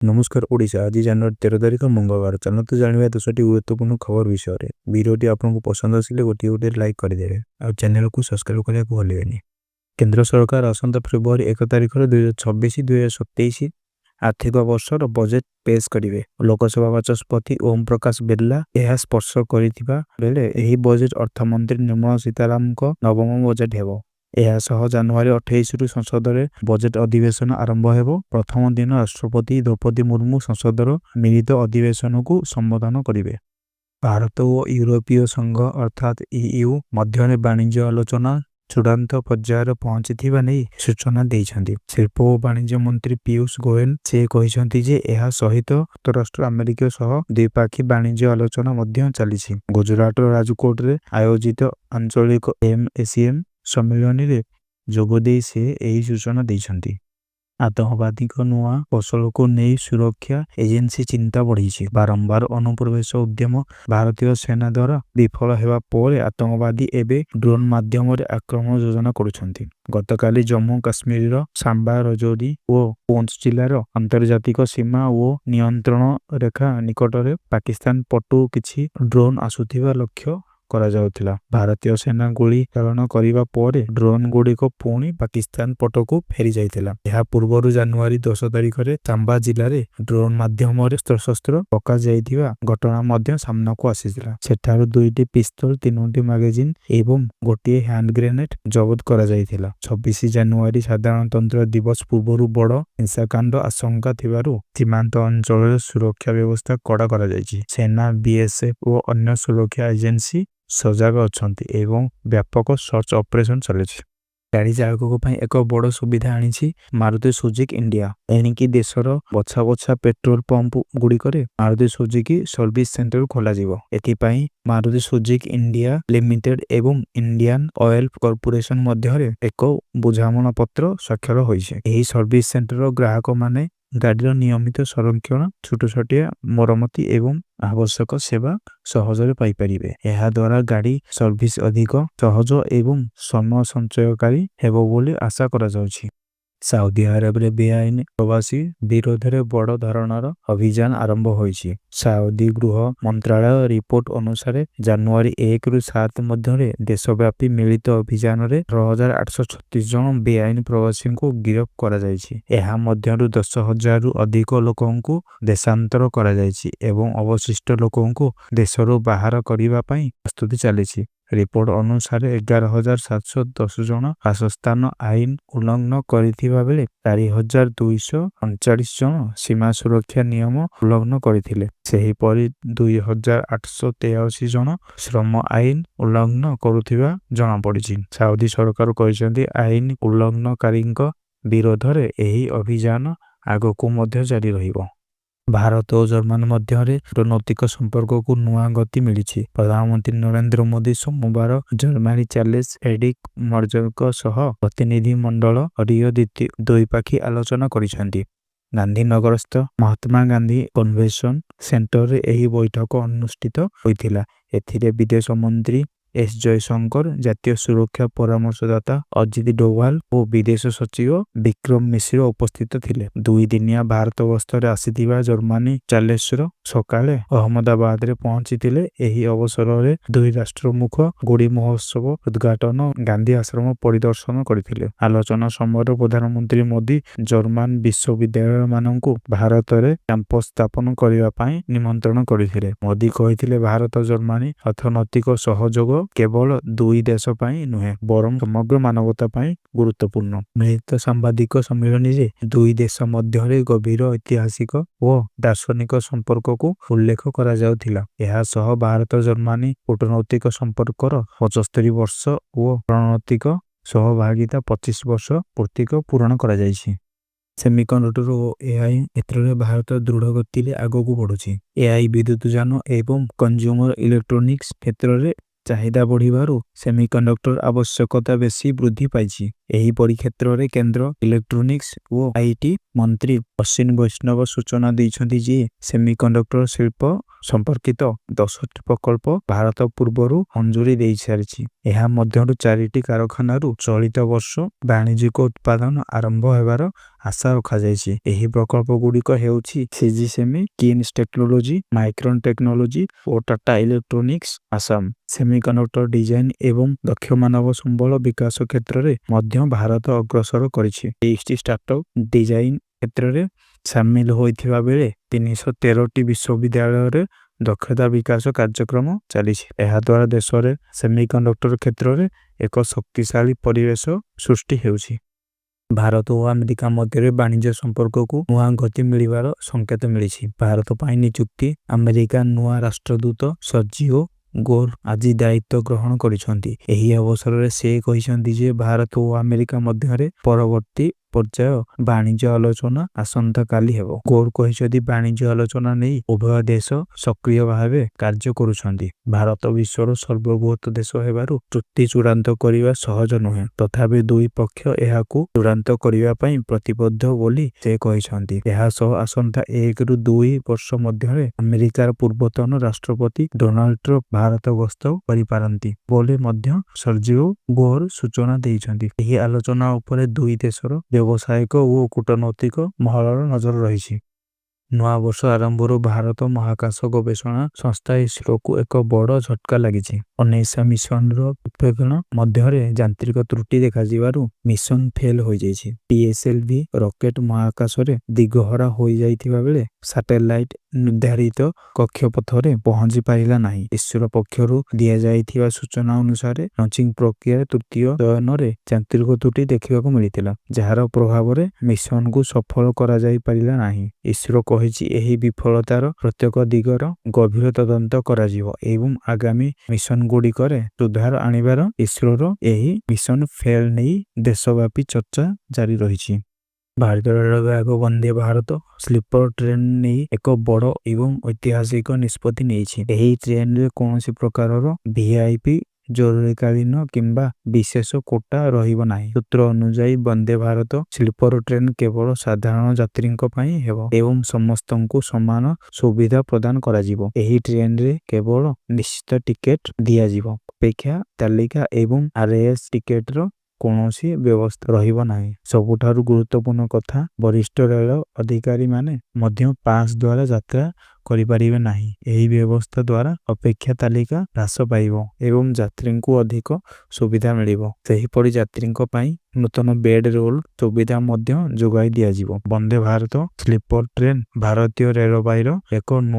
नमस्कार ओडिशा आज जनवरी 13 तारिख मंगलवार चलते जानवा 10टी गुरुत्वपूर्ण खबर विषय वीडियोटी आपको पसंद आसिले गोटे लाइक करदे और चैनल को सब्सक्राइब करने को भूलें। केंद्र सरकार आसंता फेब्रुआरी 1 तारिख 2026-2027 आर्थिक वर्षर बजेट पेश करेंगे। लोकसभा बाचस्पति ओम प्रकाश बिरला यह स्पर्श करथिबा बेले एही बजेट अर्थमंत्री निर्मला सीतारामन को नवम बजेट हेबो। एहासह जनवरी 28 रु संसद रे बजेट अधिवेशन आरंभ हेबो। प्रथम दिन राष्ट्रपति द्रौपदी मुर्मू संसदर मिलित अधिवेशन को संबोधन करेंगे। भारत और यूरोपीय संघ अर्थात ईयू मध्य वाणिज्य आलोचना चूड़ांत पर्यायर पहुंचीथिबा नै सूचना देइछन्ति। शिल्प और वाणिज्य मंत्री पीयूष गोयल से कहिसन्ति जे एहा सहित युक्तराष्ट्र अमेरिका सह द्विपाक्षिक वाणिज्य आलोचना मध्य चलिछि। गुजरात राजकोट रे आयोजित आंचलिक एमएसीएम सम्मेलन रे जोगदे से यही सूचना देइछन्ति। आतंकवादी नुआ कौशल को नहीं सुरक्षा एजेंसी चिंता बढ़ी। बारंबार अनुप्रवेश उद्यम भारतीय सेना द्वारा विफल हेबा पर आतंकवादी एबे ड्रोन माध्यम आक्रमण योजना करुछन्ति। गतकाली जम्मू काश्मीर सांबा रजौरी और पुंछ जिलार अंतर्जातिक सीमा और नियंत्रण रेखा निकटरे पाकिस्तान पटु किछि ड्रोन आसुथिबा लक्ष्य करा जाउथिला। भारतीय सेना गोली चालन करिबा परे ड्रोन गुडी को पुणी पाकिस्तान पटको फेरी जाइथिला। यह पूर्वरु जनवरी 10 तारिख रे सांबा जिल्ला रे ड्रोन माध्यम रे शस्त्र पका जाइथिबा घटना मध्य सामना को आसीथिला। सेठारु 2टी पिस्तल 3टी मैगजीन एवं गोटे हैंड ग्रेनेड जब्त करा जाइथिला। 26 जनवरी साधारणतंत्र दिवस पूर्वरु बड़ हिंसाकांड आशंका थिबारु सीमांत अंचल सुरक्षा व्यवस्था कड़ा करा जाइछि। सेना बीएसएफ और अन्य सुरक्षा एजेंसी सजग अछंती एवं व्यापक सर्च ऑपरेशन चलेछि। गाड़ी चालकों एक बड़ सुविधा आनी मारुति सुजुकी इंडिया। एणिकी देशर बछा बछा पेट्रोल पंप गुड़िक मारुति सुजुकी सर्विस सेंटर खोल एथिपाई मारुति सुजुकी इंडिया लिमिटेड एवं इंडियन ऑयल कॉर्पोरेशन मध्य एक बुझामणा पत्र स्वाक्षर होइछे। एही सर्विस सेंटर ग्राहक माने गाड़ीर नियमित संरक्षण छोट छोटिया मरम्मती एवं आवश्यक सेवा सहजरे पाई परिबे। एहा द्वारा गाड़ी सर्विस अधिक सहज एवं समय संचयकारी हेबो बोली आशा करा जाउछि। साउदी अरब रे बेआईन प्रवासी विरोध में बड़ धरणर अभियान आरंभ होइछि। साउदी गृह मंत्रालय रिपोर्ट अनुसार जनवरी 1 रु 7 मध्य देशव्यापी मिलित अभियान रे 3836 जन बेआईन प्रवासी को गिरफ्त करा जाइछि। एहा मध्यरु 10,000 रु अधिक लोकों को देशांतर करा जाइछि एवं अवशिष्ट लोकों को देशरु बाहर करिबा पई प्रस्तुति चलिछि। रिपोर्ट अनुसार 11,710 जन वासस्थान आईन उल्लंघन करिथिबा बेले 4,239 जन सीमा सुरक्षा नियम उल्लंघन करथिले। सेहीपरि 2,883 जन श्रम आईन उल्लंघन करुथिबा जଣା पड़िछि। साउदी सरकार कहिसंती आईन उल्लंघनकारीଙ୍କ विरोधरे एही अभियान आगको मध्य जारी रहिबो। भारत और जर्मन मध्य कूटनैतिक संपर्क को नुआ गति मिली। प्रधानमंत्री नरेंद्र मोदी सोमवार जर्मनी चार्ल्स एडिक मर्जरक सह प्रतिनिधि मंडल रियो द्विपाक्षिक आलोचना करिसेंती। गांधीनगरस्थ महात्मा गांधी कन्वेंशन सेंटर रे एही बैठक अनुष्ठित होइथिला। एथिरे विदेश मंत्री एस जयशंकर, जातीय सुरक्षा परामर्शदाता अजित डोभाल और विदेश सचिव विक्रम मिश्र उपस्थित थिले। 2 दिनिया भारत गस्तर आसीथिबा जर्मनी चार्ल्सर सकाळे अहमदाबाद रे पहुंचीथिले। एही अवसर रे 2 राष्ट्रमुख गुडी महोत्सव उद्घाटन गांधी आश्रम परिदर्शन करथिले। आलोचना समय प्रधानमंत्री मोदी जर्मन विश्वविद्यालय माननकु भारत रे कैंपस स्थापन करिबा पई निमंत्रण करथिले। मोदी कहिथिले भारत जर्मनी अर्थनैतिक सहयोग केवल 2 देश पई नुहे बरं समग्र मानवता पई गुरुत्वपूर्ण। मिलित सांबादिक सम्मेलन रे 2 देश मध्य गभीर ऐतिहासिक और दार्शनिक संपर्क को उल्लेख करा जाउथिला। एहा सह भारत जर्मनी कूटनैतिक संपर्कर 75 वर्ष और रणनीतिक सहभागिता 25 वर्ष पूर्ति पूर्ण करा जाइछि। सेमिकंडक्टर और एआई क्षेत्र में भारत दृढ़ गति रे आगो बढ़ुछि। एआई विद्युतजान एवं कंज्यूमर इलेक्ट्रोनिक्स क्षेत्र में चाहिदा बढ़िबारु सेमिकंडक्टर आवश्यकता बेसी वृद्धि पाइछि। एही परि क्षेत्र रे केंद्र इलेक्ट्रोनिक्स और आईटी मंत्री अश्विनी वैष्णव सूचना दैछन्ति जे सेमिकंडक्टर शिल्प ସମ୍ପର୍କିତ 10ଟି ପ୍ରକଳ୍ପ ଭାରତ ପୂର୍ବରୁ ମଞ୍ଜୁରୀ ଦେଇସାରିଛି। ଏହା ମଧ୍ୟରୁ 4ଟି କାରଖାନାରୁ ଚଳିତ ବର୍ଷ ବାଣିଜ୍ୟିକ ଉତ୍ପାଦନ ଆରମ୍ଭ ହେବାର ଆଶା ରଖାଯାଇଛି। ଏହି ପ୍ରକଳ୍ପ ଗୁଡ଼ିକ ହେଉଛି CG semi, Kaynes technology, Micron technology ଓ Tata electronics Assam. Semiconductor design ଏବଂ ଦକ୍ଷ ମାନବ ସମ୍ବଳ ବିକାଶ କ୍ଷେତ୍ରରେ ମଧ୍ୟ ଭାରତ ଅଗ୍ରସର କରିଛି। 23ଟି ଷ୍ଟାର୍ଟଅପ୍ ଡିଜାଇନ କ୍ଷେତ୍ରରେ ସାମିଲ ହୋଇଥିବା ବେଳେ 313ଟି ବିଶ୍ୱବିଦ୍ୟାଳୟରେ ଦକ୍ଷତା ବିକାଶ କାର୍ଯ୍ୟକ୍ରମ ଚାଲିଛି। ଏହାଦ୍ୱାରା ଦେଶରେ ସେମିକଣ୍ଡକ୍ଟର କ୍ଷେତ୍ରରେ ଏକ ଶକ୍ତିଶାଳୀ ପରିବେଶ ସୃଷ୍ଟି ହେଉଛି। ଭାରତ ଓ ଆମେରିକା ମଧ୍ୟରେ ବାଣିଜ୍ୟ ସମ୍ପର୍କକୁ ନୂଆ ଗତି ମିଳିବାର ସଂକେତ ମିଳିଛି। ଭାରତ ପାଇଁ ନିଯୁକ୍ତି ଆମେରିକା ନୂଆ ରାଷ୍ଟ୍ରଦୂତ ସର୍ଜିଓ ଗୋର୍ ଆଜି ଦାୟିତ୍ୱ ଗ୍ରହଣ କରିଛନ୍ତି। ଏହି ଅବସରରେ ସେ କହିଛନ୍ତି ଯେ ଭାରତ ଓ ଆମେରିକା ମଧ୍ୟରେ ପରବର୍ତ୍ତୀ ପର୍ଯ୍ୟାୟ ବାଣିଜ୍ୟ ଆଲୋଚନା ଆସନ୍ତାକାଲି ହେବ। ଗୋର୍ କହିଛନ୍ତି ବାଣିଜ୍ୟ ଆଲୋଚନା ନେଇ ଉଭୟ ଦେଶ ସକ୍ରିୟ ଭାବେ କାର୍ଯ୍ୟ କରୁଛନ୍ତି। ଭାରତ ବିଶ୍ୱର ସର୍ବବୃହତ ଦେଶ ହେବାରୁ ଚୁକ୍ତି ଚୂଡ଼ାନ୍ତ କରିବା ସହଜ ନୁହେଁ, ତଥାପି ଦୁଇ ପକ୍ଷ ଏହାକୁ ଚୂଡ଼ାନ୍ତ କରିବା ପାଇଁ ପ୍ରତିବଦ୍ଧ ବୋଲି ସେ କହିଛନ୍ତି। ଏହା ସହ ଆସନ୍ତା 1ରୁ 2 ବର୍ଷ ମଧ୍ୟରେ ଆମେରିକାର ପୂର୍ବତନ ରାଷ୍ଟ୍ରପତି ଡୋନାଲ୍ଡ ଟ୍ରମ୍ପ ଭାରତ ଗସ୍ତ କରିପାରନ୍ତି ବୋଲି ମଧ୍ୟ ସର୍ଜିଓ ଗୋର୍ ସୂଚନା ଦେଇଛନ୍ତି। ଏହି ଆଲୋଚନା ଉପରେ ଦୁଇ ଦେଶର ବ୍ୟବସାୟିକ ଓ କୂଟନୈତିକ ମହଲର ନଜର ରହିଛି। ନୂଆବର୍ଷ ଆରମ୍ଭରୁ ଭାରତ ମହାକାଶ ଗବେଷଣା ସଂସ୍ଥା ଇସ୍ରୋକୁ ଏକ ବଡ଼ ଝଟକା ଲାଗିଛି। 19 ମିଶନର ଉତ୍କ୍ଷେପଣ ମଧ୍ୟରେ ଯାନ୍ତ୍ରିକ ତ୍ରୁଟି ଦେଖାଯିବାରୁ ମିଶନ ଫେଲ୍ ହୋଇଯାଇଛି। PSLV ରକେଟ ମହାକାଶରେ ଦିଗହରା ହୋଇଯାଇଥିବା ବେଳେ ସାଟେଲାଇଟ୍ ନିର୍ଦ୍ଧାରିତ କକ୍ଷପଥରେ ପହଞ୍ଚି ପାରିଲା ନାହିଁ। ଇସ୍ରୋ ପକ୍ଷରୁ ଦିଆଯାଇଥିବା ସୂଚନା ଅନୁସାରେ ଲଞ୍ଚିଂ ପ୍ରକ୍ରିୟାରେ ତୃତୀୟ ଚୟନରେ ଯାନ୍ତ୍ରିକ ତ୍ରୁଟି ଦେଖିବାକୁ ମିଳିଥିଲା, ଯାହାର ପ୍ରଭାବରେ ମିଶନକୁ ସଫଳ କରାଯାଇ ପାରିଲା ନାହିଁ। ଇସ୍ରୋ କହିଛି ଏହି ବିଫଳତାର ପ୍ରତ୍ୟେକ ଦିଗର ଗଭୀର ତଦନ୍ତ କରାଯିବ ଏବଂ ଆଗାମୀ ମିଶନଗୁଡ଼ିକରେ ସୁଧାର ଆଣିବାର ଇସ୍ରୋର ଏହି ମିଶନ ଫେଲ୍ ନେଇ ଦେଶବ୍ୟାପୀ ଚର୍ଚ୍ଚା ଜାରି ରହିଛି। ଭାରତୀୟ ରେଳବାଇ ବନ୍ଦେ ଭାରତ ସ୍ଲିପର ଟ୍ରେନ୍ ନେଇ ଏକ ବଡ଼ ଏବଂ ଐତିହାସିକ ନିଷ୍ପତ୍ତି ନେଇଛି। ଏହି ଟ୍ରେନରେ କୌଣସି ପ୍ରକାରର VIP ଜରୁରୀକାଳୀନ କିମ୍ବା ବିଶେଷ କୋଟା ରହିବ ନାହିଁ। ସୂତ୍ର ଅନୁଯାୟୀ ବନ୍ଦେ ଭାରତ ସ୍ଲିପର ଟ୍ରେନ୍ କେବଳ ସାଧାରଣ ଯାତ୍ରୀଙ୍କ ପାଇଁ ହେବ ଏବଂ ସମସ୍ତଙ୍କୁ ସମାନ ସୁବିଧା ପ୍ରଦାନ କରାଯିବ। ଏହି ଟ୍ରେନରେ କେବଳ ନିଶ୍ଚିତ ଟିକେଟ ଦିଆଯିବ। ଅପେକ୍ଷା ତାଲିକା ଏବଂ RAS ଟିକେଟର କୌଣସି ବ୍ୟବସ୍ଥା ରହିବ ନାହିଁ। ସବୁଠାରୁ ଗୁରୁତ୍ୱପୂର୍ଣ୍ଣ କଥା, ବରିଷ୍ଠ ରେଳ ଅଧିକାରୀମାନେ ମଧ୍ୟ ପାସ୍ ଦ୍ୱାରା ଯାତ୍ରା କରିପାରିବେ ନାହିଁ। ଏହି ବ୍ୟବସ୍ଥା ଦ୍ୱାରା ଅପେକ୍ଷା ତାଲିକା ହ୍ରାସ ପାଇବ ଏବଂ ଯାତ୍ରୀଙ୍କୁ ଅଧିକ ସୁବିଧା ମିଳିବ। ସେହିପରି ଯାତ୍ରୀଙ୍କ ପାଇଁ ନୂତନ ବେଡ୍ ରୋଲ୍ ସୁବିଧା ମଧ୍ୟ ଯୋଗାଇ ଦିଆଯିବ। ବନ୍ଦେ ଭାରତ ସ୍ଲିପର ଟ୍ରେନ୍ ଭାରତୀୟ ରେଳବାଇର ଏକ ନୂଆ